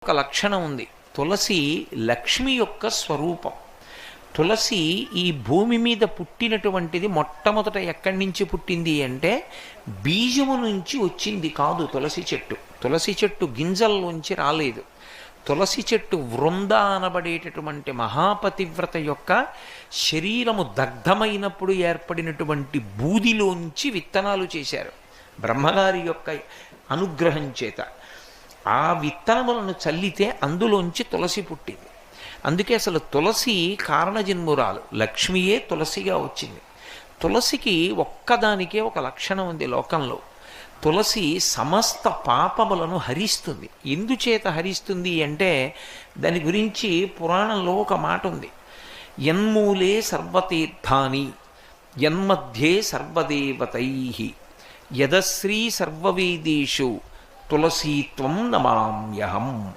ఒక లక్షణం ఉంది. తులసి లక్ష్మి యొక్క స్వరూపం. తులసి ఈ భూమి మీద పుట్టినటువంటిది మొట్టమొదట ఎక్కడి నుంచి పుట్టింది అంటే బీజము నుంచి వచ్చింది కాదు తులసి చెట్టు. తులసి చెట్టు గింజల్లోంచి రాలేదు. తులసి చెట్టు వృంద అనబడేటటువంటి మహాపతివ్రత యొక్క శరీరము దగ్ధమైనప్పుడు ఏర్పడినటువంటి బూదిలోంచి విత్తనాలు చేశారు బ్రహ్మగారి యొక్క అనుగ్రహం చేత. ఆ విత్తనములను చల్లితే అందులోంచి తులసి పుట్టింది. అందుకే అసలు తులసి కారణజన్మురాలు, లక్ష్మియే తులసిగా వచ్చింది. తులసికి ఒక్కదానికే ఒక లక్షణం ఉంది లోకంలో. తులసి సమస్త పాపములను హరిస్తుంది. ఎందుచేత హరిస్తుంది అంటే దాని గురించి పురాణంలో ఒక మాట ఉంది. యన్మూలే సర్వతీర్థాని యన్మధ్యే సర్వదేవతై యదశ్రీ సర్వవేదేషు తులసీత్వం నమామ్యహం.